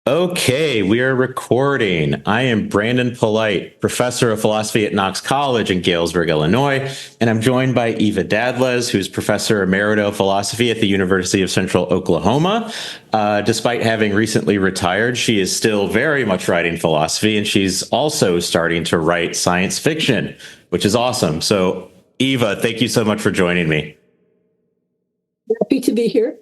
Okay, we are recording. I am Brandon Polite, professor of philosophy at Knox College in Galesburg, Illinois, and I'm joined by Eva Dadlez, who's professor emerito of philosophy at the University of Central Oklahoma. Despite having recently retired, she is still very much writing philosophy, and she's also starting to write science fiction, which is awesome. So, Eva, thank you so much for joining me. Happy to be here.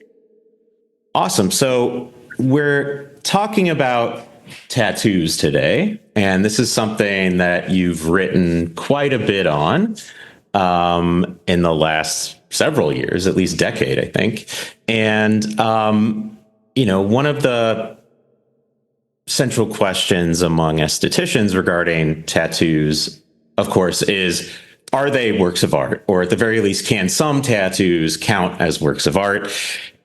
Awesome. So, we're talking about tattoos today, and this is something that you've written quite a bit on in the last several years, at least decade, I think. And, one of the central questions among estheticians regarding tattoos, of course, is, are they works of art? Or at the very least, can some tattoos count as works of art?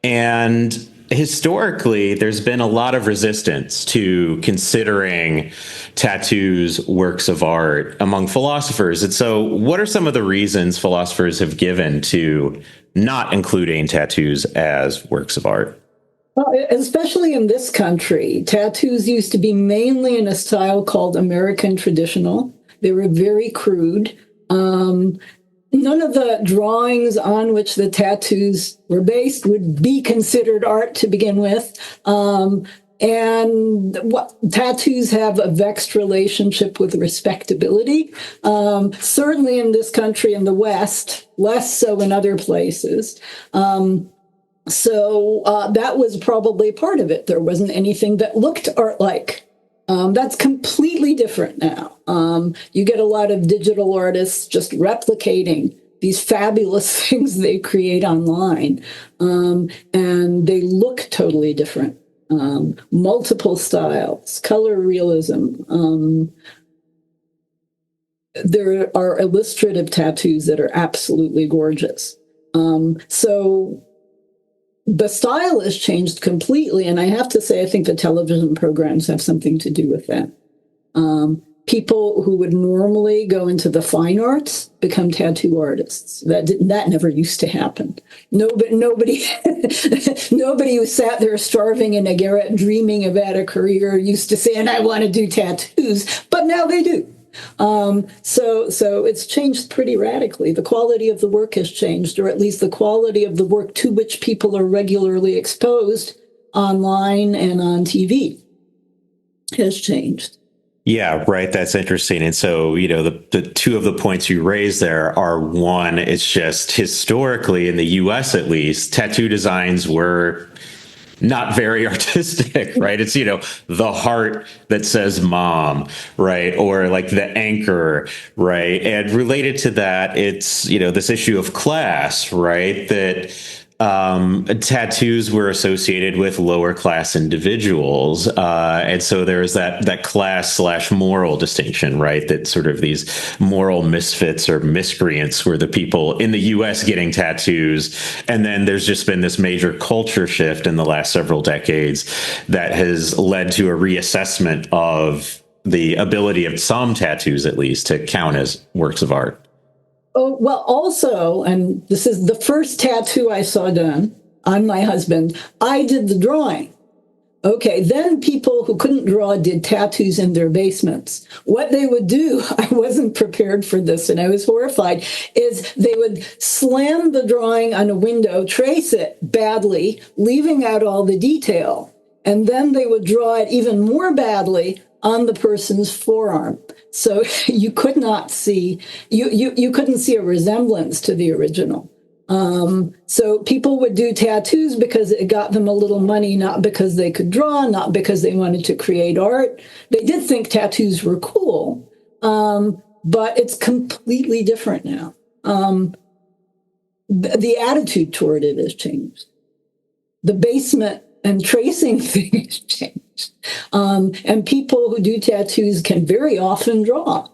And historically, there's been a lot of resistance to considering tattoos works of art among philosophers. And so what are some of the reasons philosophers have given to not including tattoos as works of art? Well, especially in this country, tattoos used to be mainly in a style called American traditional. They were very crude. None of the drawings on which the tattoos were based would be considered art to begin with. And what tattoos have a vexed relationship with respectability. Certainly in this country, in the West, less so in other places. So that was probably part of it. There wasn't anything that looked art-like. That's completely different now. You get a lot of digital artists just replicating these fabulous things they create online, and they look totally different. Multiple styles, color realism. There are illustrative tattoos that are absolutely gorgeous. So the style has changed completely, and I have to say, I think the television programs have something to do with that. People who would normally go into the fine arts become tattoo artists. That never used to happen. Nobody who sat there starving in a garret dreaming about a career used to say, and I want to do tattoos, but now they do. So it's changed pretty radically. The quality of the work has changed, or at least the quality of the work to which people are regularly exposed online and on TV has changed. Yeah, right. That's interesting. And so, the two of the points you raised there are, one, it's just historically in the US, at least, tattoo designs were not very artistic, right? It's, the heart that says mom, right? Or like the anchor, right? And related to that, it's, this issue of class, right? That tattoos were associated with lower class individuals. And so there's that class/moral distinction, right? That sort of these moral misfits or miscreants were the people in the US getting tattoos. And then there's just been this major culture shift in the last several decades that has led to a reassessment of the ability of some tattoos, at least, to count as works of art. Oh, well, also, and this is the first tattoo I saw done on my husband, I did the drawing. Okay, then people who couldn't draw did tattoos in their basements. What they would do, I wasn't prepared for this and I was horrified, is they would slam the drawing on a window, trace it badly, leaving out all the detail. And then they would draw it even more badly on the person's forearm. So you could not see, you couldn't see a resemblance to the original. So people would do tattoos because it got them a little money, not because they could draw, not because they wanted to create art. They did think tattoos were cool, but it's completely different now. The attitude toward it has changed. The basement and tracing thing has changed. And people who do tattoos can very often draw,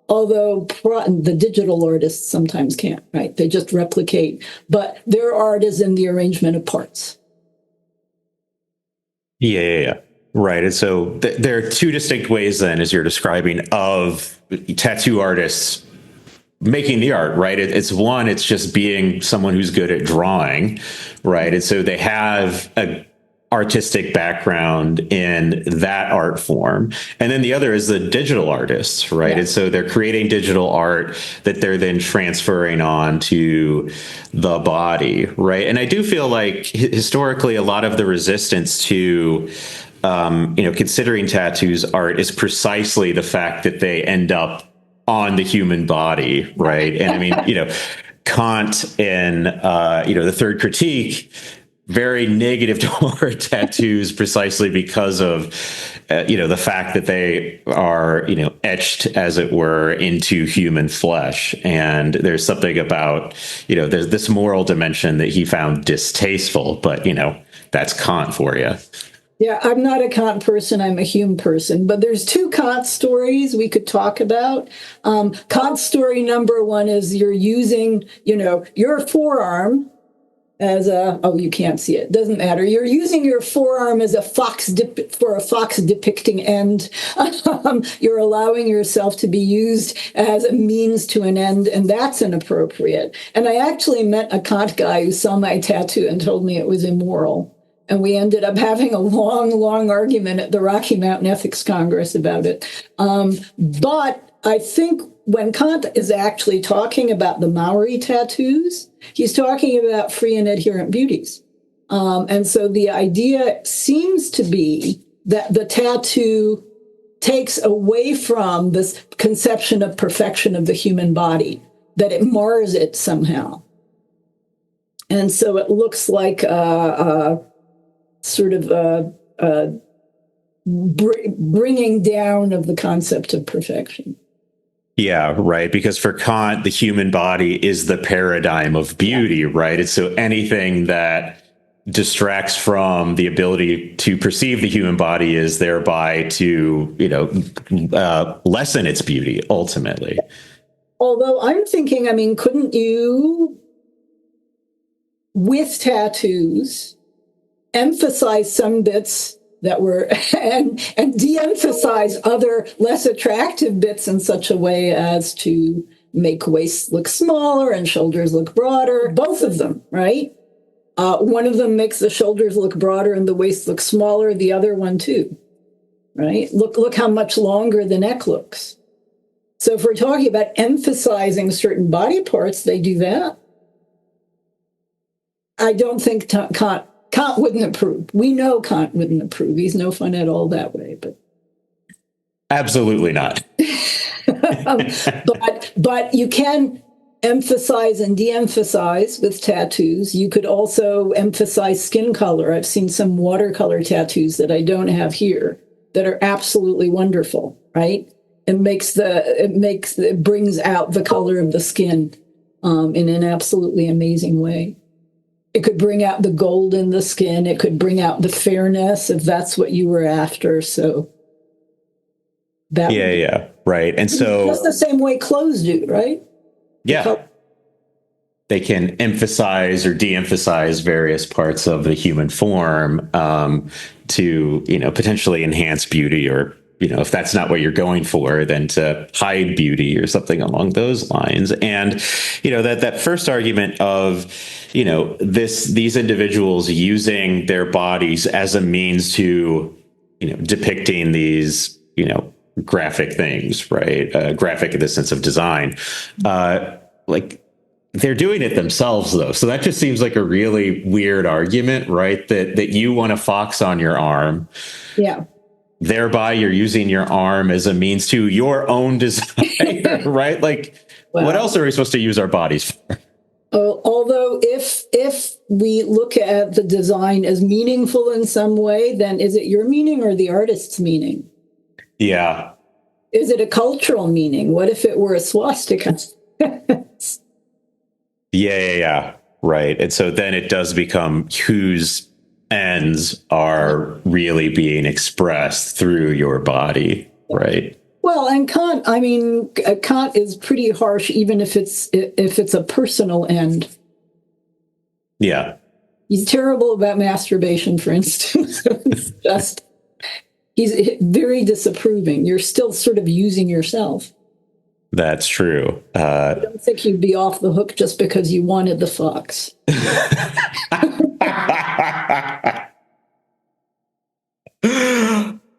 although the digital artists sometimes can't, right? They just replicate, but their art is in the arrangement of parts. Yeah. Right. And so there are two distinct ways then, as you're describing, of tattoo artists making the art, right? It's one, it's just being someone who's good at drawing, right? And so they have artistic background in that art form. And then the other is the digital artists, right? Yeah. And so they're creating digital art that they're then transferring on to the body, right? And I do feel like historically a lot of the resistance to considering tattoos art is precisely the fact that they end up on the human body, right? And I mean, Kant in, the Third Critique, very negative toward tattoos precisely because of, the fact that they are, etched, as it were, into human flesh. And there's something about, there's this moral dimension that he found distasteful, but, that's Kant for you. Yeah, I'm not a Kant person, I'm a Hume person, but there's two Kant stories we could talk about. Kant story number one is you're using, your forearm as you can't see it, doesn't matter. You're using your forearm as a for a fox depicting end. You're allowing yourself to be used as a means to an end, and that's inappropriate. And I actually met a Kant guy who saw my tattoo and told me it was immoral. And we ended up having a long, long argument at the Rocky Mountain Ethics Congress about it. But I think when Kant is actually talking about the Maori tattoos, he's talking about free and adherent beauties. And so the idea seems to be that the tattoo takes away from this conception of perfection of the human body, that it mars it somehow. And so it looks like sort of bringing down of the concept of perfection. Yeah, right. Because for Kant, the human body is the paradigm of beauty, right? And so anything that distracts from the ability to perceive the human body is thereby to, lessen its beauty ultimately. Although I'm thinking, couldn't you, with tattoos, emphasize some bits that were and de-emphasize other less attractive bits in such a way as to make waists look smaller and shoulders look broader? Both of them, right? One of them makes the shoulders look broader and the waist look smaller. The other one too, right? Look how much longer the neck looks. So if we're talking about emphasizing certain body parts, they do that. I don't think Kant wouldn't approve. We know Kant wouldn't approve. He's no fun at all that way. But absolutely not. but you can emphasize and de-emphasize with tattoos. You could also emphasize skin color. I've seen some watercolor tattoos that I don't have here that are absolutely wonderful. Right? It brings out the color of the skin in an absolutely amazing way. It could bring out the gold in the skin. It could bring out the fairness if that's what you were after. So that right. And so just the same way clothes do, right? Yeah. They can emphasize or de-emphasize various parts of the human form to, potentially enhance beauty, or, if that's not what you're going for, then to hide beauty or something along those lines. And, that first argument of, these individuals using their bodies as a means to, depicting these, graphic things, right? Graphic in the sense of design, they're doing it themselves though. So that just seems like a really weird argument, right? That you want a fox on your arm. Yeah. Thereby you're using your arm as a means to your own design, right? What else are we supposed to use our bodies for? Although if we look at the design as meaningful in some way, then is it your meaning or the artist's meaning? Yeah. Is it a cultural meaning? What if it were a swastika? Yeah. Right. And so then it does become whose ends are really being expressed through your body, right? Well, and Kant is pretty harsh, even if it's a personal end. Yeah. He's terrible about masturbation, for instance. He's very disapproving. You're still sort of using yourself. That's true. I don't think you'd be off the hook just because you wanted the fox.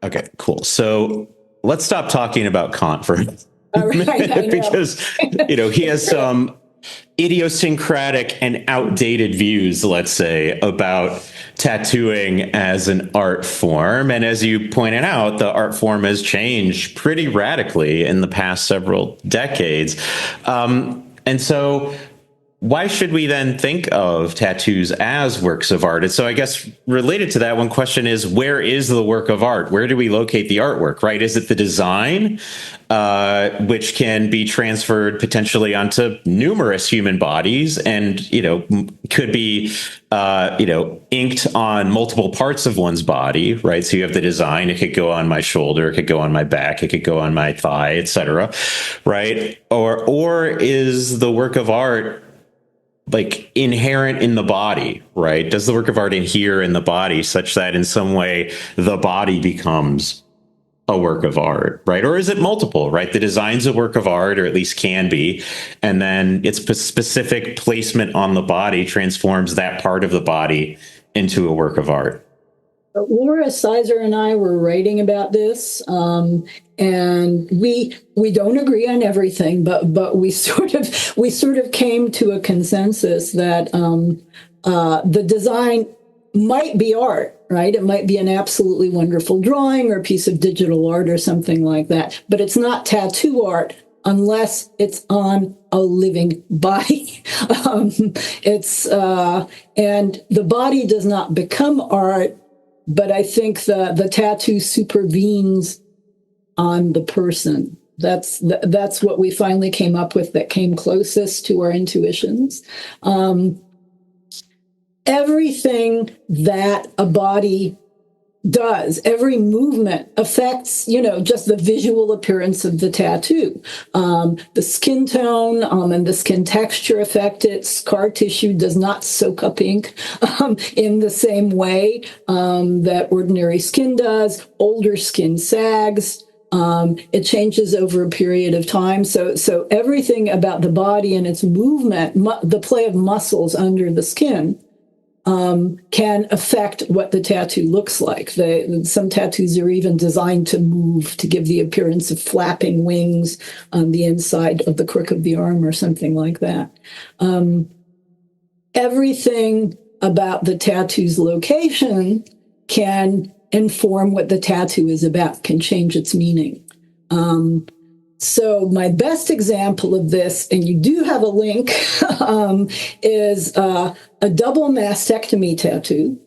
Okay, cool. So let's stop talking about Kant for a minute because, he has some idiosyncratic and outdated views, let's say, about tattooing as an art form. And as you pointed out, the art form has changed pretty radically in the past several decades. And so why should we then think of tattoos as works of art? And so I guess related to that, one question is, where is the work of art? Where do we locate the artwork, right? Is it the design, which can be transferred potentially onto numerous human bodies and, could be, inked on multiple parts of one's body, right? So you have the design, it could go on my shoulder, it could go on my back, it could go on my thigh, etc., right? Or is the work of art like inherent in the body, right? Does the work of art inhere in the body such that in some way the body becomes a work of art, right? Or is it multiple, right? The design's a work of art, or at least can be, and then its specific placement on the body transforms that part of the body into a work of art. Laura Sizer and I were writing about this, and we don't agree on everything, but we sort of came to a consensus that the design might be art, right? It might be an absolutely wonderful drawing or a piece of digital art or something like that, but it's not tattoo art unless it's on a living body. And the body does not become art. But I think the tattoo supervenes on the person. That's what we finally came up with that came closest to our intuitions. Everything that a body does, every movement affects, just the visual appearance of the tattoo. The skin tone and the skin texture affect it. Scar tissue does not soak up ink in the same way that ordinary skin does. Older skin sags. It changes over a period of time. So everything about the body and its movement, the play of muscles under the skin, can affect what the tattoo looks like. Some tattoos are even designed to move, to give the appearance of flapping wings on the inside of the crook of the arm or something like that. Everything about the tattoo's location can inform what the tattoo is about, can change its meaning. So my best example of this, and you do have a link, is a double mastectomy tattoo,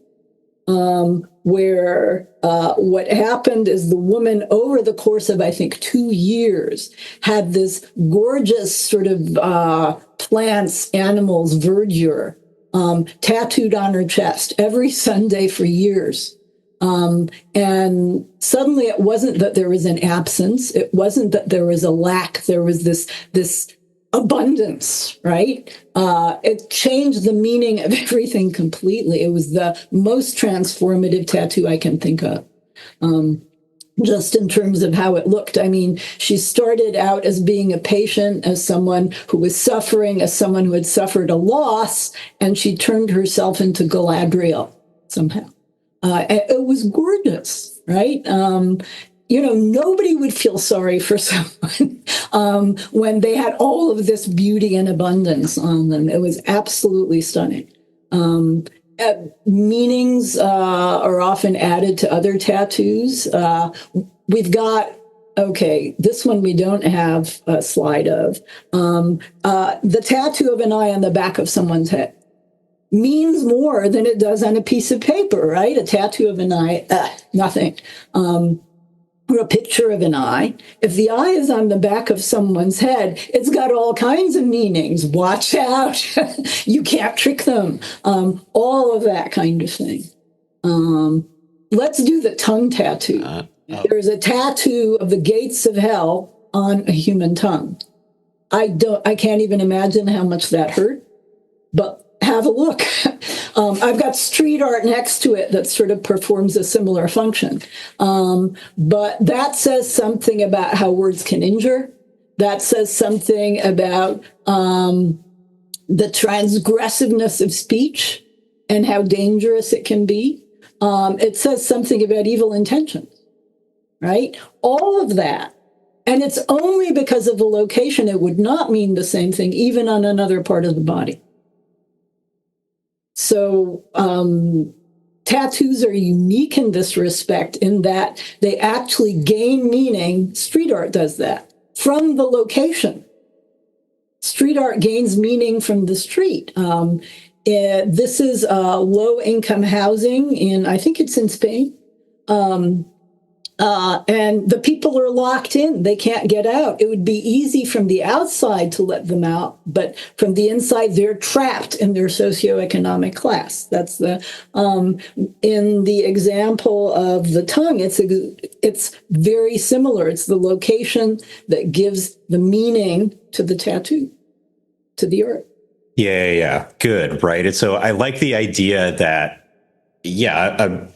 where what happened is the woman, over the course of, I think, 2 years, had this gorgeous sort of plants, animals, verdure tattooed on her chest every Sunday for years. And suddenly it wasn't that there was an absence. It wasn't that there was a lack. There was this abundance, right? It changed the meaning of everything completely. It was the most transformative tattoo I can think of. Just in terms of how it looked. I mean, she started out as being a patient, as someone who was suffering, as someone who had suffered a loss, and she turned herself into Galadriel somehow. It was gorgeous, right? Nobody would feel sorry for someone when they had all of this beauty and abundance on them. It was absolutely stunning. Meanings are often added to other tattoos. We've got, this one we don't have a slide of. The tattoo of an eye on the back of someone's head means more than it does on a piece of paper, right? A tattoo of an eye, nothing. Or a picture of an eye. If the eye is on the back of someone's head, it's got all kinds of meanings. Watch out. You can't trick them. All of that kind of thing. Let's do the tongue tattoo. There's a tattoo of the gates of hell on a human tongue. I can't even imagine how much that hurt, but have a look. I've got street art next to it that sort of performs a similar function. But that says something about how words can injure. That says something about the transgressiveness of speech and how dangerous it can be. It says something about evil intentions. right? All of that. And it's only because of the location it would not mean the same thing, even on another part of the body. So tattoos are unique in this respect, in that they actually gain meaning. Street art does that from the location. Street art gains meaning from the street. This is low-income housing in, I think it's in Spain. And the people are locked in. They can't get out. It would be easy from the outside to let them out, but from the inside, they're trapped in their socioeconomic class. That's the, in the example of the tongue, it's very similar. It's the location that gives the meaning to the tattoo, to the art. Yeah. Good. Right. And so I like the idea that, a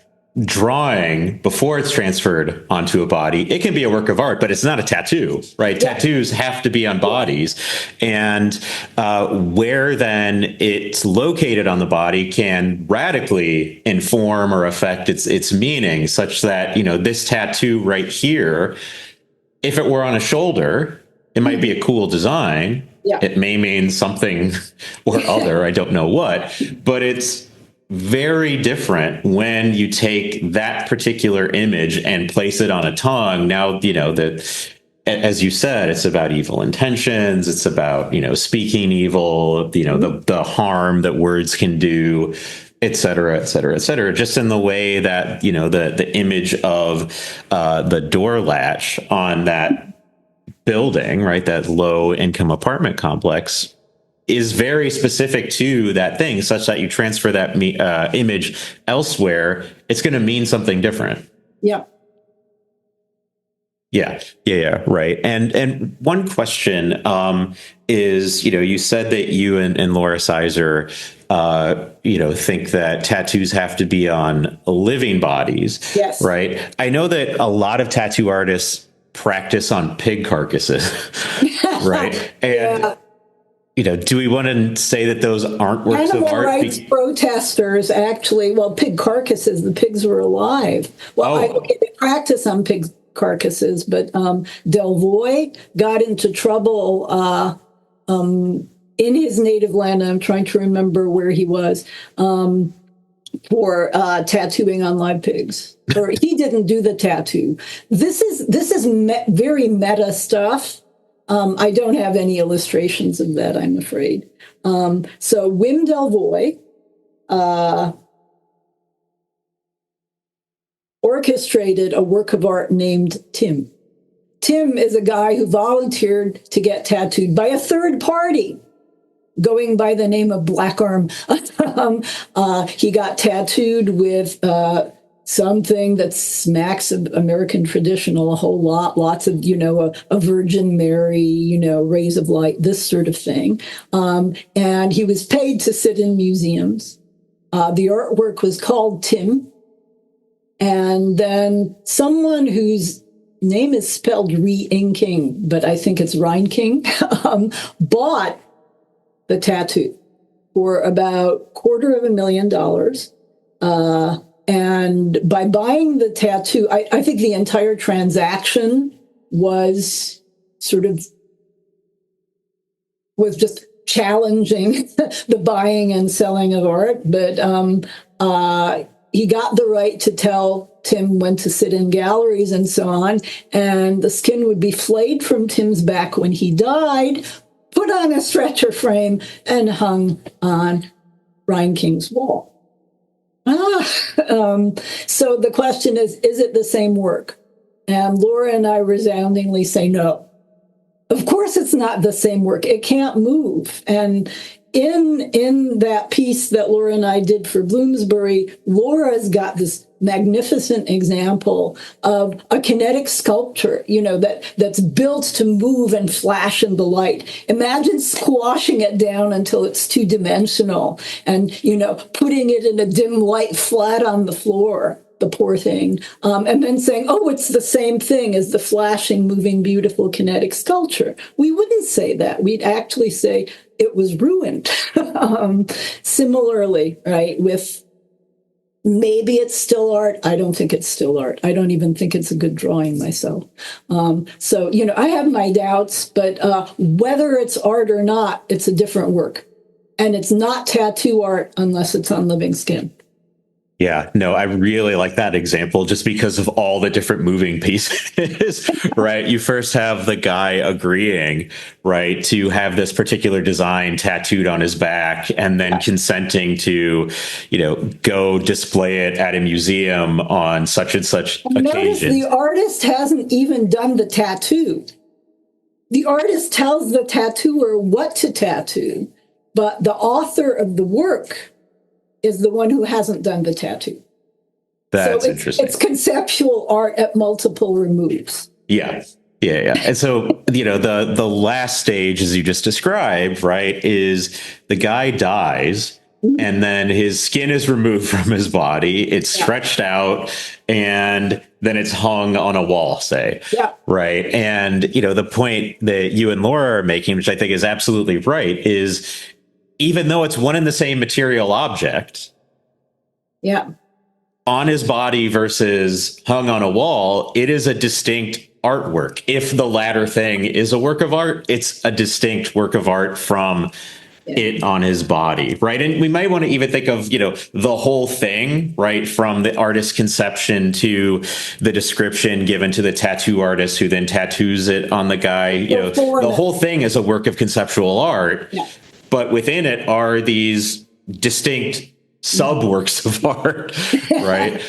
drawing, before it's transferred onto a body, it can be a work of art, but it's not a tattoo, right? Yeah. Tattoos have to be on bodies. And where then it's located on the body can radically inform or affect its meaning, such that, this tattoo right here, if it were on a shoulder, it might be a cool design. Yeah. It may mean something or other, I don't know what, but it's very different when you take that particular image and place it on a tongue. Now, that, as you said, it's about evil intentions. It's about, speaking evil, the harm that words can do, et cetera, et cetera, et cetera. Just in the way that, the image of the door latch on that building, right, that low income apartment complex, is very specific to that thing, such that you transfer that image elsewhere, it's going to mean something different. Yeah. Yeah. Right. And one question is, you said that you and Laura Sizer, think that tattoos have to be on living bodies. Yes. Right. I know that a lot of tattoo artists practice on pig carcasses. Right. And do we want to say that those aren't works of art? Animal rights protesters, actually, pig carcasses, the pigs were alive. They practice on pig carcasses, but Delvoye got into trouble in his native land. I'm trying to remember where he was, for tattooing on live pigs. Or he didn't do the tattoo. This is very meta stuff. I don't have any illustrations of that, I'm afraid. So Wim Delvoye orchestrated a work of art named Tim. Tim is a guy who volunteered to get tattooed by a third party, going by the name of Black Arm. He got tattooed with something that smacks of American traditional a whole lot, lots of, a Virgin Mary, rays of light, this sort of thing. And he was paid to sit in museums. The artwork was called Tim. And then someone whose name is spelled re-inking, but I think it's Reinking, bought the tattoo for about $250,000. And by buying the tattoo, I think the entire transaction was just challenging the buying and selling of art. But he got the right to tell Tim when to sit in galleries and so on. And the skin would be flayed from Tim's back when he died, put on a stretcher frame, and hung on Reinking's wall. So the question is it the same work? And Laura and I resoundingly say no. Of course it's not the same work. It can't move. And in that piece that Laura and I did for Bloomsbury, Laura's got this magnificent example of a kinetic sculpture, that's built to move and flash in the light. Imagine squashing it down until it's two-dimensional and, putting it in a dim light flat on the floor, the poor thing, and then saying, oh, it's the same thing as the flashing, moving, beautiful kinetic sculpture. We wouldn't say that. We'd actually say it was ruined. Similarly, right, with Maybe it's still art. I don't think it's still art. I don't even think it's a good drawing myself. So, I have my doubts, but whether it's art or not, it's a different work. And it's not tattoo art unless it's on living skin. Yeah, no, I really like that example just because of all the different moving pieces, right? You first have the guy agreeing, right, to have this particular design tattooed on his back and then consenting to, go display it at a museum on such and such Notice occasion. the artist hasn't even done the tattoo. The artist tells the tattooer what to tattoo, but the author of the work is the one who hasn't done the tattoo. That's interesting. It's conceptual art at multiple removes. Yeah. And so, the last stage, as you just described, right, is the guy dies and then his skin is removed from his body. It's stretched out and then it's hung on a wall, say. Yeah. Right. And, the point that you and Laura are making, which I think is absolutely right, is even though it's one and the same material object, on his body versus hung on a wall, it is a distinct artwork. If the latter thing is a work of art, it's a distinct work of art from it on his body, right? And we might want to even think of, the whole thing, right? From the artist's conception to the description given to the tattoo artist who then tattoos it on the guy, the whole thing is a work of conceptual art. Yeah. But within it are these distinct sub-works of art, right?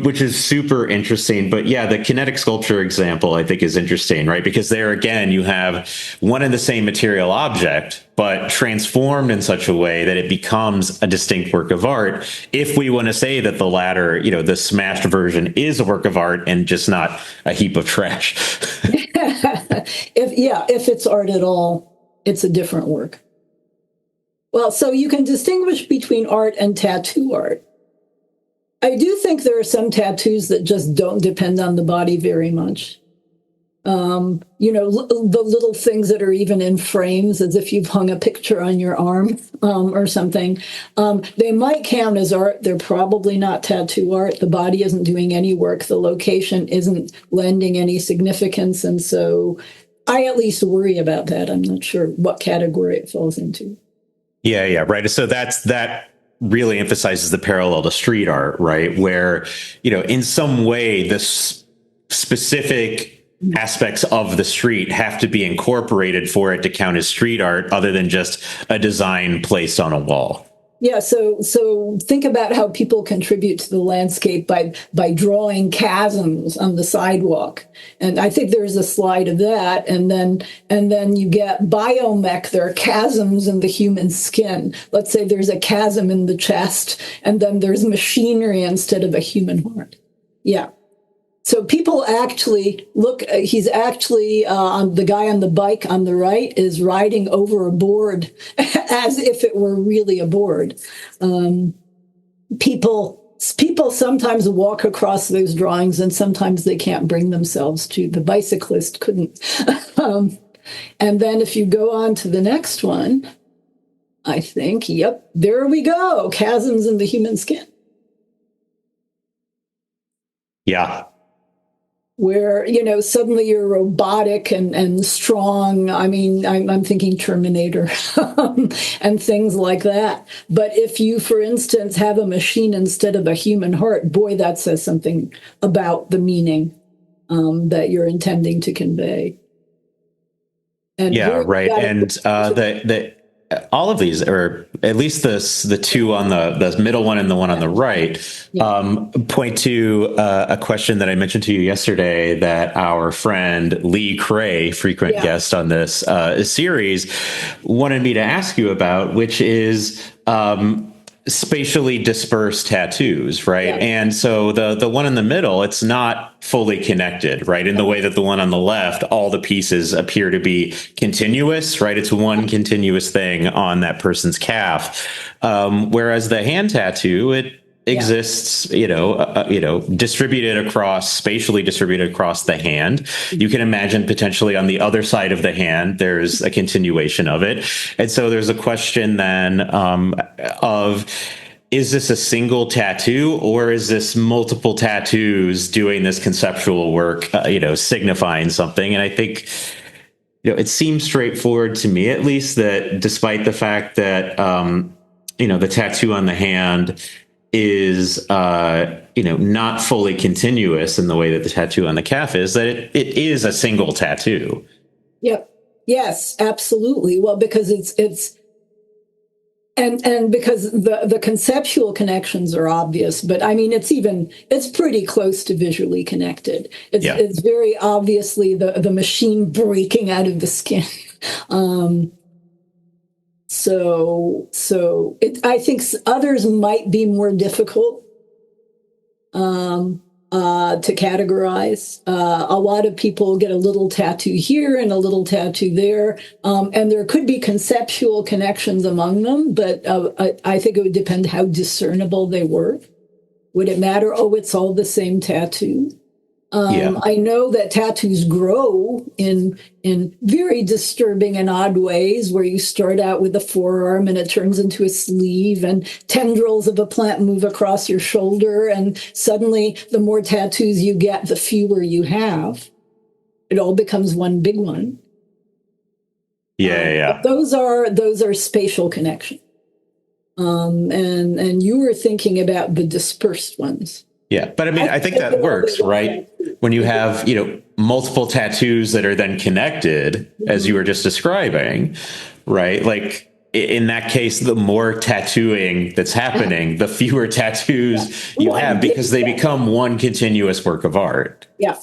Which is super interesting. But yeah, the kinetic sculpture example, I think, is interesting, right? Because there, again, you have one and the same material object, but transformed in such a way that it becomes a distinct work of art. If we want to say that the latter, the smashed version is a work of art and just not a heap of trash. If it's art at all, it's a different work. Well, so you can distinguish between art and tattoo art. I do think there are some tattoos that just don't depend on the body very much. The little things that are even in frames, as if you've hung a picture on your arm or something. They might count as art. They're probably not tattoo art. The body isn't doing any work. The location isn't lending any significance. And so I at least worry about that. I'm not sure what category it falls into. Yeah, right. So that really emphasizes the parallel to street art, right? Where, in some way, the specific aspects of the street have to be incorporated for it to count as street art, other than just a design placed on a wall. Yeah, so think about how people contribute to the landscape by drawing chasms on the sidewalk. And I think there's a slide of that. And then you get biomech. There are chasms in the human skin. Let's say there's a chasm in the chest, and then there's machinery instead of a human heart. Yeah. So people actually look, he's actually, the guy on the bike on the right is riding over a board as if it were really a board. People sometimes walk across those drawings and sometimes they can't bring themselves to. The bicyclist couldn't. And then if you go on to the next one, I think, yep, there we go. Chasms in the human skin. Yeah. Where, suddenly you're robotic and strong. I mean, I'm thinking Terminator and things like that. But if you, for instance, have a machine instead of a human heart, boy, that says something about the meaning that you're intending to convey. And yeah, right. And all of these, or at least the two on the middle one and the one on the right, point to a question that I mentioned to you yesterday that our friend Lee Cray, frequent guest on this series, wanted me to ask you about, which is spatially dispersed tattoos, right? Yeah. And so the one in the middle, it's not fully connected, right? In the way that the one on the left, all the pieces appear to be continuous, right? It's one continuous thing on that person's calf. Whereas the hand tattoo, it exists, distributed across, spatially distributed across the hand. You can imagine potentially on the other side of the hand, there's a continuation of it. And so there's a question then of, is this a single tattoo or is this multiple tattoos doing this conceptual work, signifying something? And I think, it seems straightforward to me, at least, that despite the fact that, the tattoo on the hand is, not fully continuous in the way that the tattoo on the calf is, that it is a single tattoo. Yep. Yes, absolutely. Well, because it's and because the conceptual connections are obvious, but I mean, it's pretty close to visually connected. It's very obviously the machine breaking out of the skin. I think others might be more difficult to categorize. A lot of people get a little tattoo here and a little tattoo there, and there could be conceptual connections among them, but I think it would depend how discernible they were. Would it matter? Oh, it's all the same tattoo. I know that tattoos grow in very disturbing and odd ways, where you start out with a forearm and it turns into a sleeve, and tendrils of a plant move across your shoulder, and suddenly the more tattoos you get, the fewer you have. It all becomes one big one. Those are spatial connections. And you were thinking about the dispersed ones. Yeah, but I mean, I think that works, right? When you have, multiple tattoos that are then connected, as you were just describing, right? Like in that case, the more tattooing that's happening, the fewer tattoos you have, because they become one continuous work of art. Yeah.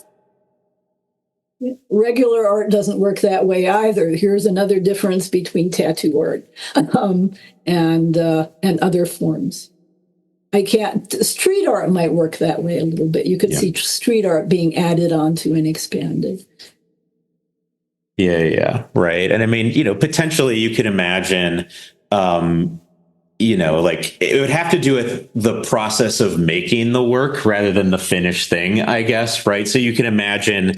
Regular art doesn't work that way either. Here's another difference between tattoo art and other forms. Street art might work that way a little bit. You could see street art being added onto and expanded. Yeah, right. And I mean, potentially you could imagine, like it would have to do with the process of making the work rather than the finished thing, I guess, right? So you can imagine,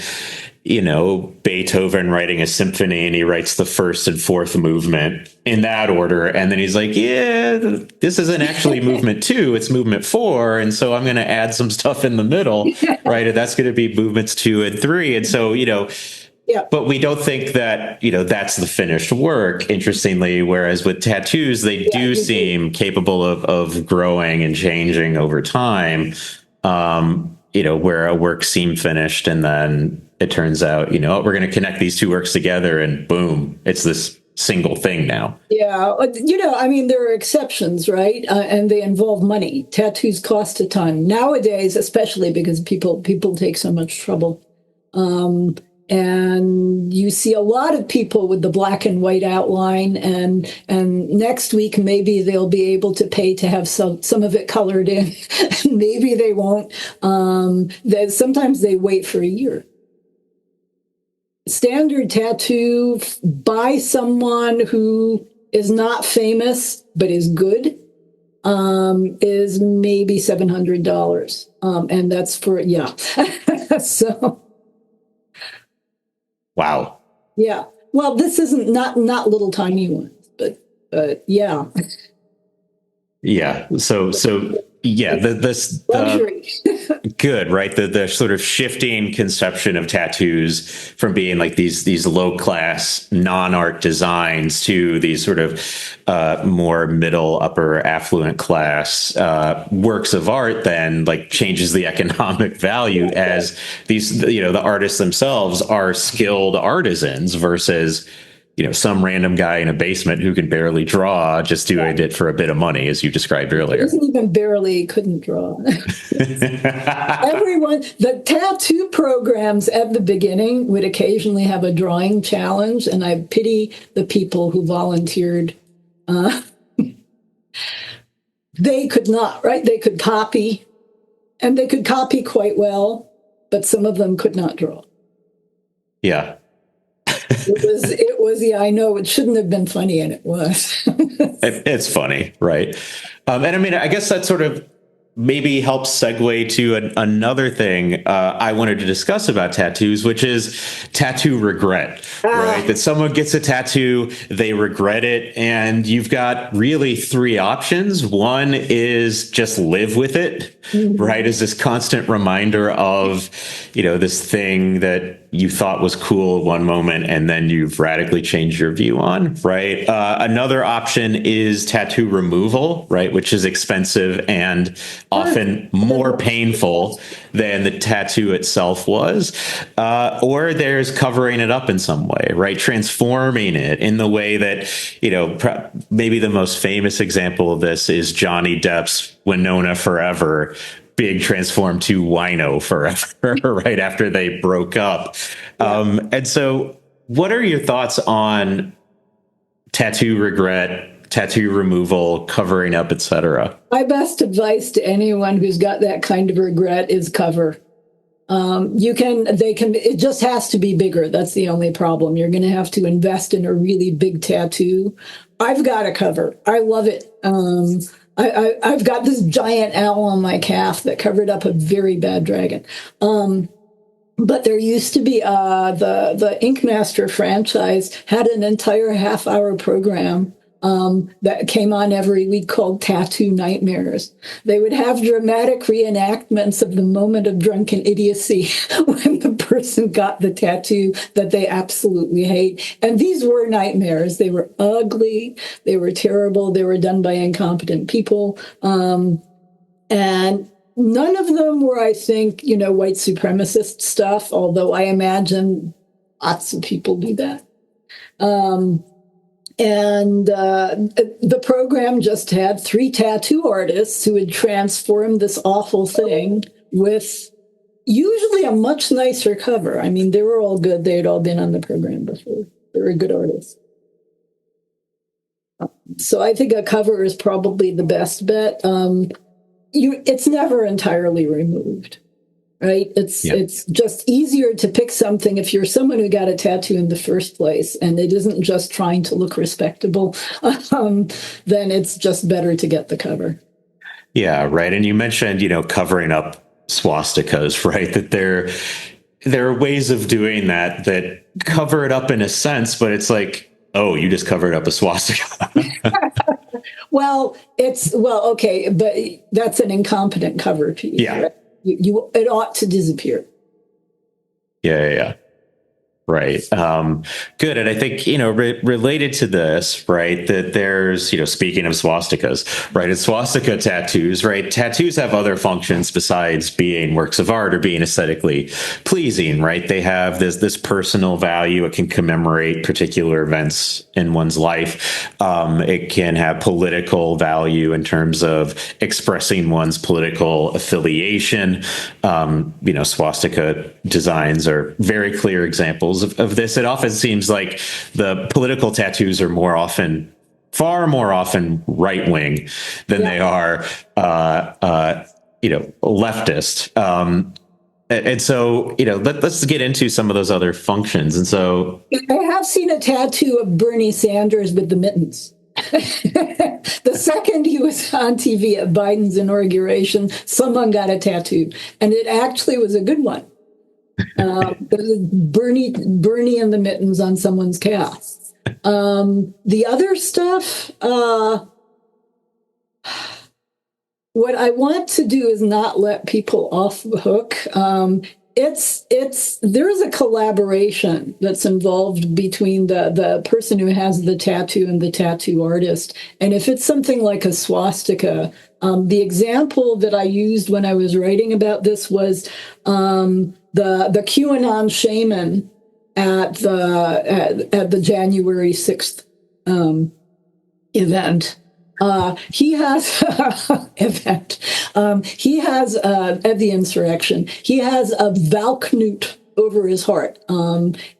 Beethoven writing a symphony, and he writes the first and fourth movement in that order. And then he's like, this isn't actually movement 2, it's movement 4. And so I'm going to add some stuff in the middle, right? And that's going to be movements 2 and 3. And so, but we don't think that, that's the finished work, interestingly, whereas with tattoos, they do seem capable of growing and changing over time, where a work seemed finished and then it turns out, we're going to connect these two works together and boom, it's this single thing now. Yeah. I mean, there are exceptions, right? And they involve money. Tattoos cost a ton nowadays, especially because people take so much trouble. And you see a lot of people with the black and white outline, and next week maybe they'll be able to pay to have some of it colored in. Maybe they won't. Sometimes they wait for a year. Standard tattoo by someone who is not famous but is good is maybe $700, and that's for so. Wow. Yeah. Well, this isn't not little tiny ones, but yeah. Yeah. So this luxury. Good, right? The sort of shifting conception of tattoos from being like these low class non-art designs to these sort of more middle upper affluent class works of art then like changes the economic value as these, the artists themselves are skilled artisans versus, some random guy in a basement who can barely draw, just doing it for a bit of money, as you described earlier. Isn't even barely couldn't draw. Everyone, the tattoo programs at the beginning would occasionally have a drawing challenge, and I pity the people who volunteered. They could not, right? They could copy, and they could copy quite well, but some of them could not draw. Yeah. It was, I know it shouldn't have been funny, and it was. It's funny, right? And I mean, I guess that sort of maybe helps segue to another thing I wanted to discuss about tattoos, which is tattoo regret, right? That someone gets a tattoo, they regret it, and you've got really three options. One is just live with it, right? Is this constant reminder of, this thing that you thought was cool at one moment and then you've radically changed your view on, right? Another option is tattoo removal, right? Which is expensive and often more painful than the tattoo itself was. Or there's covering it up in some way, right? Transforming it in the way that, maybe the most famous example of this is Johnny Depp's Winona Forever being transformed to Wino Forever right after they broke up. And so what are your thoughts on tattoo regret, tattoo removal, covering up, etc.? My best advice to anyone who's got that kind of regret is cover. It just has to be bigger. That's the only problem. You're going to have to invest in a really big tattoo. I've got a cover. I love it. I've got this giant owl on my calf that covered up a very bad dragon. But there used to be the Ink Master franchise had an entire half-hour program that came on every week called Tattoo Nightmares. They would have dramatic reenactments of the moment of drunken idiocy when the person got the tattoo that they absolutely hate. And these were nightmares. They were ugly. They were terrible. They were done by incompetent people. And none of them were, I think, white supremacist stuff, although I imagine lots of people do that. And the program just had 3 tattoo artists who would transform this awful thing with usually a much nicer cover. I mean, they were all good. They had all been on the program before. They were good artists. So I think a cover is probably the best bet. It's never entirely removed. Right? It's just easier to pick something if you're someone who got a tattoo in the first place and it isn't just trying to look respectable, then it's just better to get the cover. Yeah, right. And you mentioned, covering up swastikas, right? That there are ways of doing that cover it up in a sense, but it's like, oh, you just covered up a swastika. Well, okay, but that's an incompetent cover piece. Yeah. Right? It ought to disappear. Yeah. Right. Good. And I think, related to this, right, that there's, speaking of swastikas, right, it's swastika tattoos, right? Tattoos have other functions besides being works of art or being aesthetically pleasing, right? They have this personal value. It can commemorate particular events in one's life. It can have political value in terms of expressing one's political affiliation. Swastika designs are very clear examples of this. It often seems like the political tattoos are far more often right-wing than they are, leftist. And so, let's get into some of those other functions. And so I have seen a tattoo of Bernie Sanders with the mittens. The second he was on TV at Biden's inauguration, someone got a tattoo, and it actually was a good one. Bernie and the mittens on someone's calf. The other stuff, what I want to do is not let people off the hook. There's a collaboration that's involved between the person who has the tattoo and the tattoo artist. And if it's something like a swastika, the example that I used when I was writing about this was the QAnon shaman at the January 6th event. He has event. He has at the insurrection. He has a Valknut over his heart.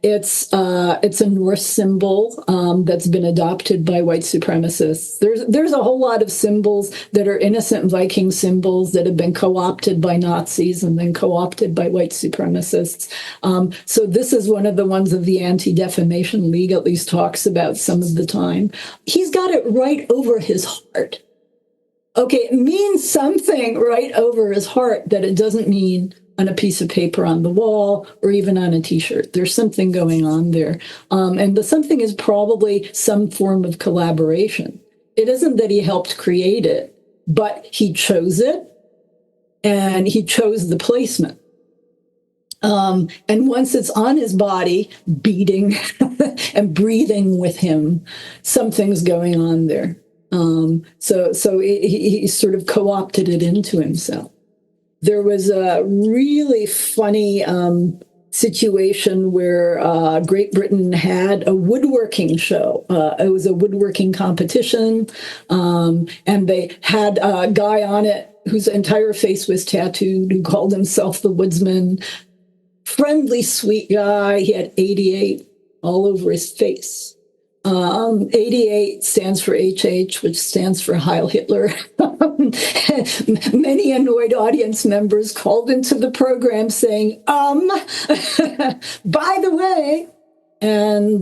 It's a Norse symbol that's been adopted by white supremacists. There's a whole lot of symbols that are innocent Viking symbols that have been co-opted by Nazis and then co-opted by white supremacists. So this is one of the ones of the Anti-Defamation League at least talks about some of the time. He's got it right over his heart. Okay, it means something right over his heart that it doesn't mean on a piece of paper on the wall or even on a t-shirt. There's something going on there. And the something is probably some form of collaboration. It isn't that he helped create it, but he chose it and he chose the placement. And once it's on his body, beating and breathing with him, something's going on there. So he sort of co-opted it into himself. There was a really funny situation where Great Britain had a woodworking show. It was a woodworking competition, and they had a guy on it whose entire face was tattooed, who called himself the Woodsman. Friendly, sweet guy. He had 88 all over his face. 88 stands for HH, which stands for Heil Hitler. Many annoyed audience members called into the program saying, by the way, and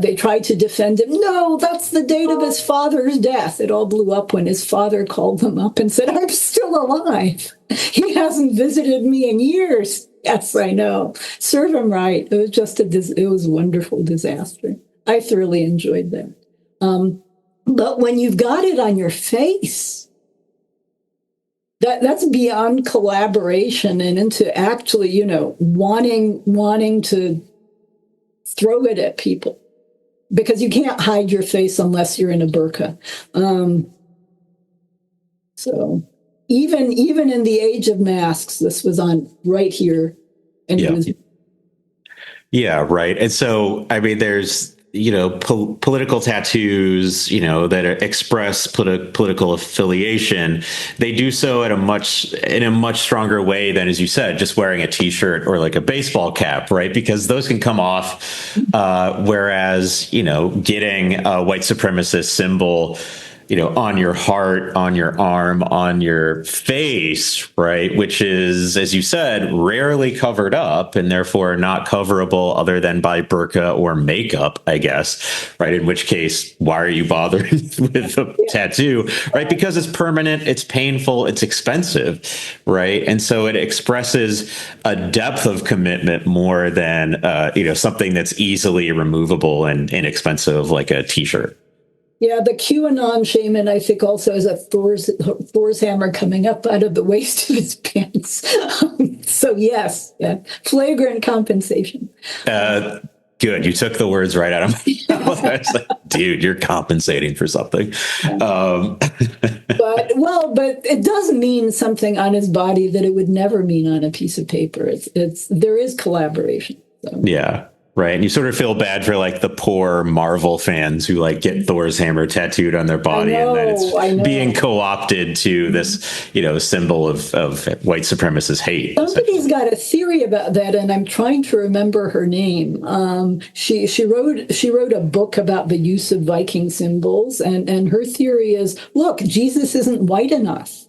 they tried to defend him. No, that's the date of his father's death. It all blew up when his father called them up and said, I'm still alive. He hasn't visited me in years. Yes, I know. Serve him right. It was just it was a wonderful disaster. I thoroughly enjoyed that. But when you've got it on your face, that's beyond collaboration and into actually, wanting to throw it at people, because you can't hide your face unless you're in a burqa. So even in the age of masks, this was on right here, and Yeah. it was. Yeah, right. And so, I mean, there's, political tattoos, that express political affiliation. They do so in a much stronger way than, as you said, just wearing a t-shirt or like a baseball cap, right? Because those can come off. Whereas, getting a white supremacist symbol, on your heart, on your arm, on your face, right? Which is, as you said, rarely covered up and therefore not coverable other than by burqa or makeup, I guess, right? In which case, why are you bothering with a tattoo, right? Because it's permanent, it's painful, it's expensive, right? And so it expresses a depth of commitment more than, something that's easily removable and inexpensive like a t-shirt. Yeah, the QAnon shaman, I think, also has a Thor's hammer coming up out of the waist of his pants. So yes, yeah, flagrant compensation. Good. You took the words right out of my mouth. I was like, dude, you're compensating for something. But it does mean something on his body that it would never mean on a piece of paper. There is collaboration. So. Yeah. Right. And you sort of feel bad for like the poor Marvel fans who like get Thor's hammer tattooed on their body, and then it's being co-opted to this, symbol of white supremacist hate. Somebody's got a theory about that, and I'm trying to remember her name. She wrote a book about the use of Viking symbols, and her theory is, look, Jesus isn't white enough.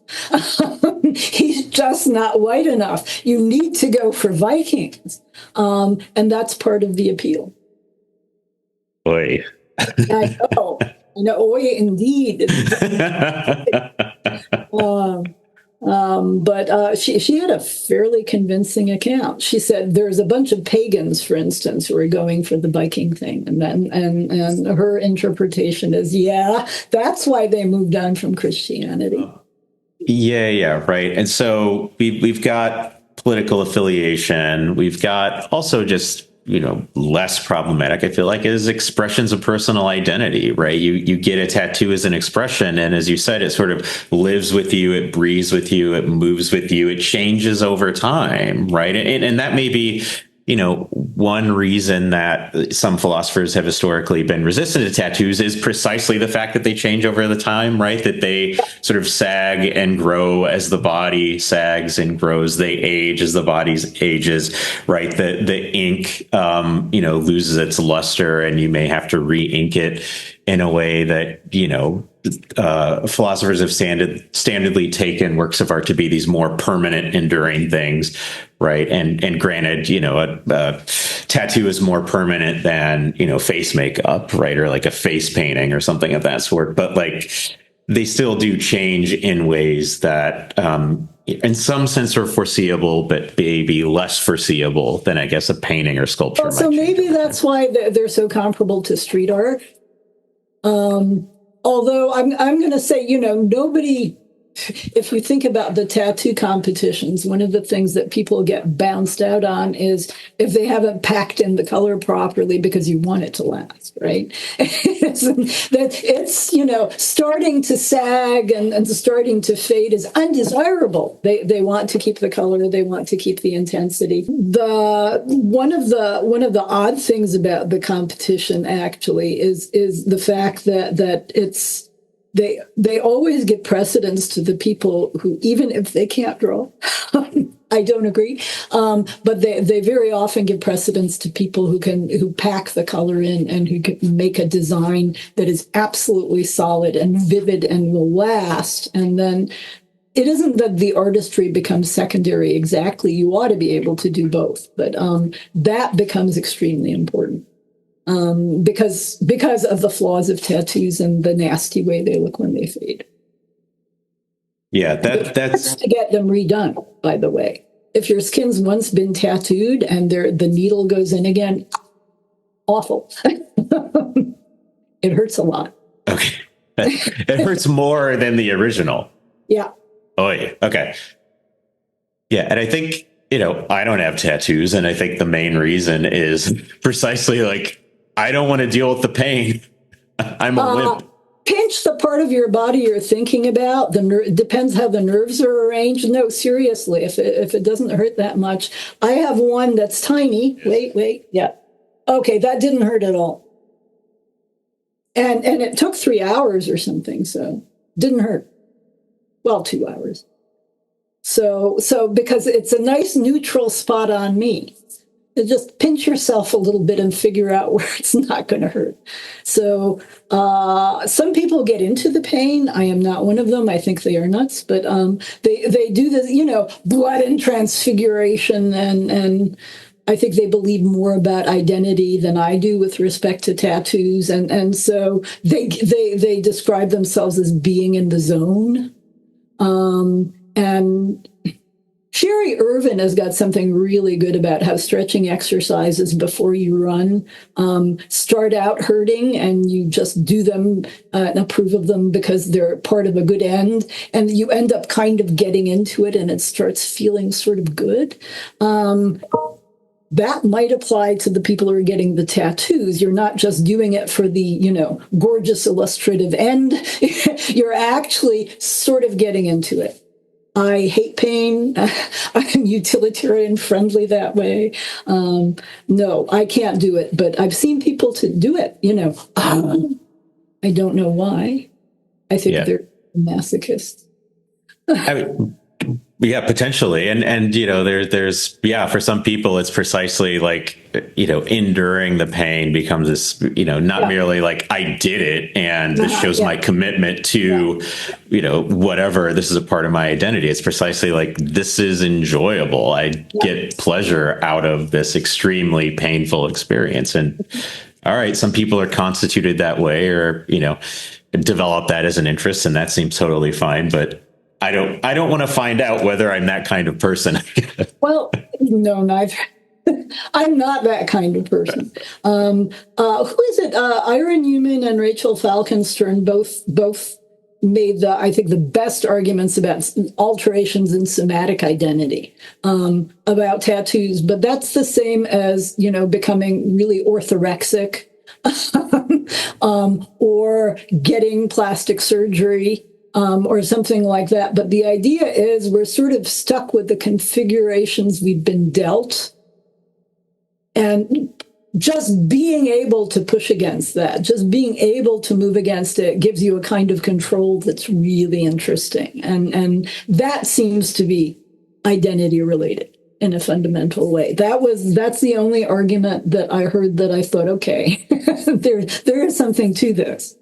He's just not white enough. You need to go for Vikings. And that's part of the appeal. Oy. I know, oy, indeed. But she had a fairly convincing account. She said there's a bunch of pagans, for instance, who are going for the Viking thing, and her interpretation is, yeah, that's why they moved on from Christianity. Yeah, right. And so we've got political affiliation. We've got also just, less problematic, I feel like, is expressions of personal identity, right? You get a tattoo as an expression. And as you said, it sort of lives with you, it breathes with you, it moves with you, it changes over time, right? And that may be, one reason that some philosophers have historically been resistant to tattoos is precisely the fact that they change over the time, right? That they sort of sag and grow as the body sags and grows. They age as the body ages, right? The ink, loses its luster, and you may have to re-ink it in a way that, philosophers have standardly taken works of art to be these more permanent, enduring things, right? And granted, a tattoo is more permanent than, face makeup, right? Or like a face painting or something of that sort. But like, they still do change in ways that, in some sense, are foreseeable, but maybe less foreseeable than, I guess, a painting or sculpture. Well, so maybe that's why they're so comparable to street art. Although I'm going to say, nobody, if you think about the tattoo competitions, one of the things that people get bounced out on is if they haven't packed in the color properly because you want it to last, right? it's starting to sag and starting to fade is undesirable. They want to keep the color, they want to keep the intensity. One of the odd things about the competition actually is the fact that it's they always give precedence to the people who, even if they can't draw, I don't agree, but they very often give precedence to people who pack the color in and who can make a design that is absolutely solid and vivid and will last. And then it isn't that the artistry becomes secondary exactly. You ought to be able to do both, but that becomes extremely important. Because of the flaws of tattoos and the nasty way they look when they fade. Yeah, that's to get them redone, by the way. If your skin's once been tattooed and the needle goes in again, awful. It hurts a lot. Okay. It hurts more than the original. Yeah. Oh, yeah. Okay. Yeah, and I think, I don't have tattoos, and I think the main reason is precisely like, I don't want to deal with the pain. I'm a wimp. Pinch the part of your body you're thinking about. Depends how the nerves are arranged. No, seriously, if it doesn't hurt that much. I have one that's tiny. Wait. Yeah. Okay, that didn't hurt at all. And it took 3 hours or something, so didn't hurt. Well, 2 hours. So because it's a nice neutral spot on me. Just pinch yourself a little bit and figure out where it's not going to hurt. So some people get into the pain. I am not one of them. I think they are nuts, but they do this, blood and transfiguration, and I think they believe more about identity than I do with respect to tattoos, and so they describe themselves as being in the zone, and Sherry Irvin has got something really good about how stretching exercises before you run start out hurting, and you just do them and approve of them because they're part of a good end, and you end up kind of getting into it, and it starts feeling sort of good. That might apply to the people who are getting the tattoos. You're not just doing it for the, gorgeous illustrative end. You're actually sort of getting into it. I hate pain. I'm utilitarian friendly that way. No, I can't do it, but I've seen people to do it, I don't know why. I think they're masochists. I mean, yeah, potentially. And there's for some people, it's precisely like, enduring the pain becomes this, not merely like I did it and this shows my commitment to, whatever, this is a part of my identity. It's precisely like, this is enjoyable. I get pleasure out of this extremely painful experience. And all right, some people are constituted that way or, develop that as an interest, and that seems totally fine. But I don't want to find out whether I'm that kind of person. Well, no, neither. I'm not that kind of person. Who is it? Ira Newman and Rachel Falkenstern both made I think the best arguments about alterations in somatic identity, about tattoos. But that's the same as, becoming really orthorexic or getting plastic surgery. Or something like that. But the idea is we're sort of stuck with the configurations we've been dealt. And just being able to push against that, just being able to move against it gives you a kind of control that's really interesting. And that seems to be identity related in a fundamental way. That's the only argument that I heard that I thought, okay, there is something to this.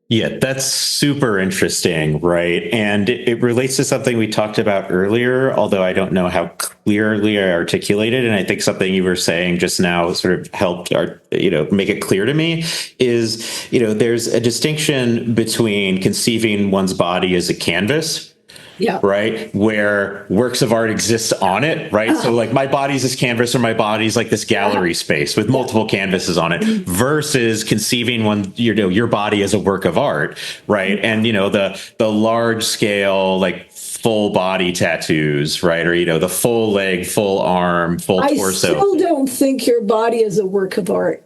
Yeah, that's super interesting, right? And it relates to something we talked about earlier, although I don't know how clearly I articulated. And I think something you were saying just now sort of helped, make it clear to me is, there's a distinction between conceiving one's body as a canvas, Yeah. right? Where works of art exist on it, right? So like my body's this canvas or my body's like this gallery space with multiple canvases on it versus conceiving your body as a work of art, right? And, the large scale, like full body tattoos, right? Or, the full leg, full arm, full I torso. still don't think your body is a work of art.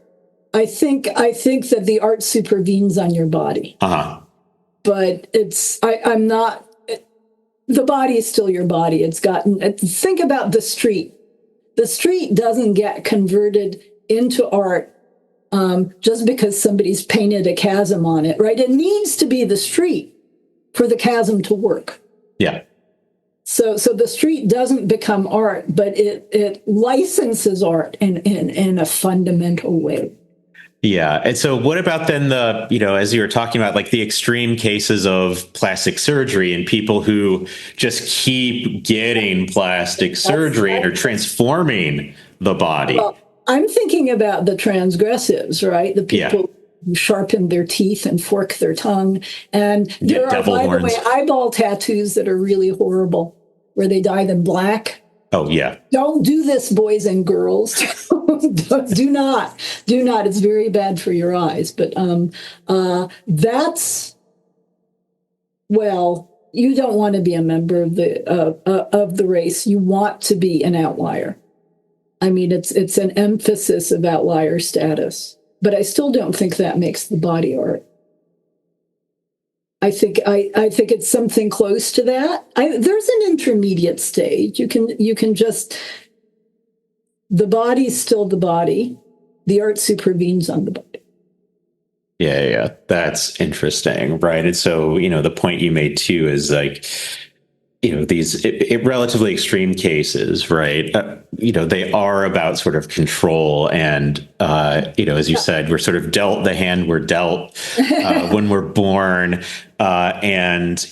I think that the art supervenes on your body. But I'm not. The body is still your body. Think about the street. The street doesn't get converted into art just because somebody's painted a chasm on it, right? It needs to be the street for the chasm to work. Yeah. So the street doesn't become art, but it licenses art in a fundamental way. Yeah. And so what about then as you were talking about, like the extreme cases of plastic surgery and people who just keep getting plastic surgery and are transforming the body? Well, I'm thinking about the transgressives, right? The people who sharpen their teeth and fork their tongue. And there are, by the way, eyeball tattoos that are really horrible, where they dye them black. Oh, yeah. Don't do this, boys and girls. Do not. It's very bad for your eyes. But you don't want to be a member of the race. You want to be an outlier. I mean, it's an emphasis of outlier status. But I still don't think that makes the body art. I think it's something close to that. There's an intermediate stage. You can just, the body's still the body. The art supervenes on the body. Yeah. That's interesting, right? And so, the point you made too is like, these relatively extreme cases, right? They are about sort of control. And, as you said, we're sort of dealt the hand we're dealt when we're born. And,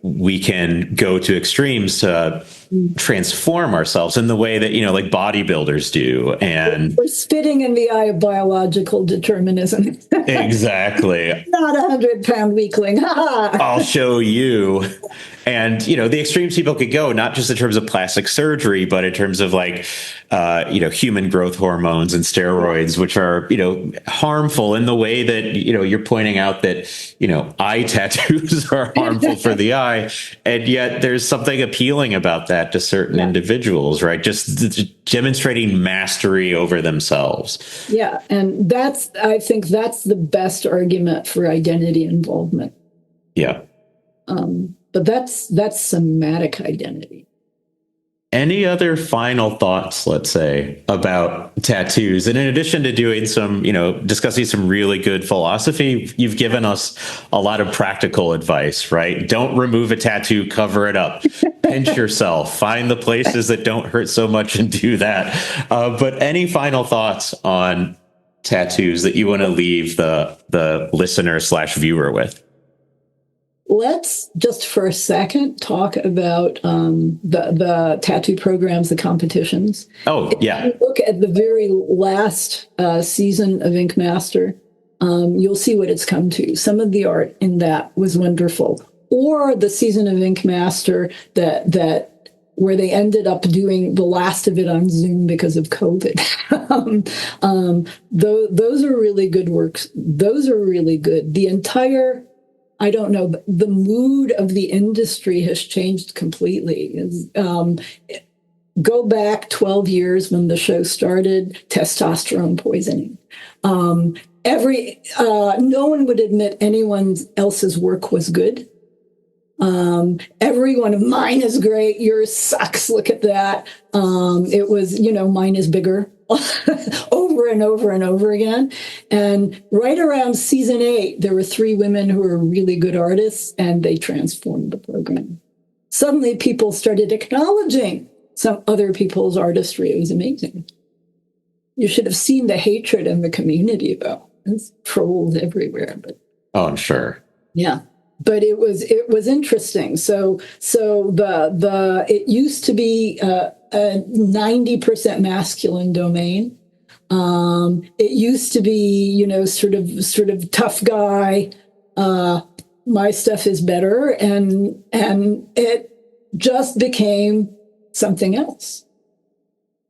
we can go to extremes to transform ourselves in the way that, like bodybuilders do. And we're spitting in the eye of biological determinism. Exactly. Not 100-pound weakling. I'll show you. And, the extremes people could go, not just in terms of plastic surgery, but in terms of like, human growth hormones and steroids, which are, harmful in the way that, you're pointing out that, eye tattoos are harmful for the eye. And yet there's something appealing about that to certain individuals, right? Just demonstrating mastery over themselves. Yeah. And I think that's the best argument for identity involvement. Yeah. But that's somatic identity. Any other final thoughts, let's say, about tattoos? And in addition to doing some, discussing some really good philosophy, you've given us a lot of practical advice, right? Don't remove a tattoo, cover it up, pinch yourself, find the places that don't hurt so much and do that. But any final thoughts on tattoos that you want to leave the listener/viewer with? Let's just for a second talk about the tattoo programs, the competitions. Oh, yeah. If you look at the very last season of Ink Master, you'll see what it's come to. Some of the art in that was wonderful. Or the season of Ink Master that where they ended up doing the last of it on Zoom because of COVID. Those are really good works. Those are really good. The entire, I don't know, but the mood of the industry has changed completely. Go back 12 years when the show started, testosterone poisoning. No one would admit anyone else's work was good. Every one of mine is great. Yours sucks. Look at that. It was, mine is bigger. Over and over and over again. And right around season 8, there were 3 women who were really good artists, and they transformed the program. Suddenly people started acknowledging some other people's artistry. It was amazing. You should have seen the hatred in the community, though. There's trolls everywhere. But oh, I'm sure. Yeah. But it was interesting. So it used to be a 90% masculine domain. It used to be, sort of tough guy. My stuff is better, and it just became something else.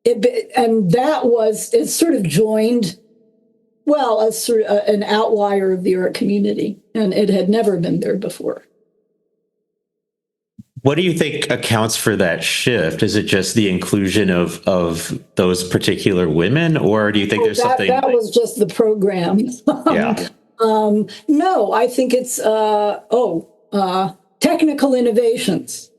It sort of joined, well, as sort of an outlier of the art community, and it had never been there before. What do you think accounts for that shift? Is it just the inclusion of those particular women, or do you think there's something that was just the program? Yeah. No, I think it's technical innovations.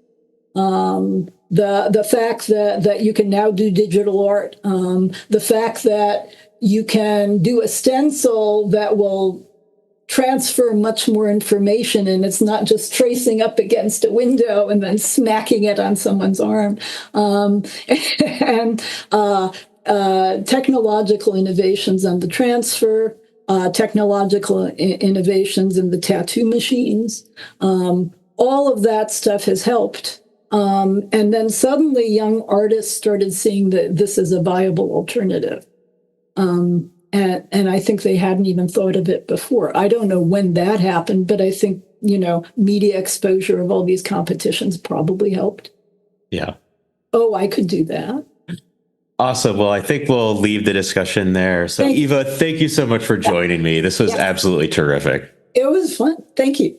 The fact that you can now do digital art, the fact that you can do a stencil that will transfer much more information, and it's not just tracing up against a window and then smacking it on someone's arm. And technological innovations on the transfer, technological innovations in the tattoo machines. All of that stuff has helped. And then suddenly young artists started seeing that this is a viable alternative. And I think they hadn't even thought of it before. I don't know when that happened, but I think, media exposure of all these competitions probably helped. Yeah. Oh, I could do that. Awesome. Well, I think we'll leave the discussion there. So, Eva, thank you so much for joining me. This was absolutely terrific. It was fun. Thank you.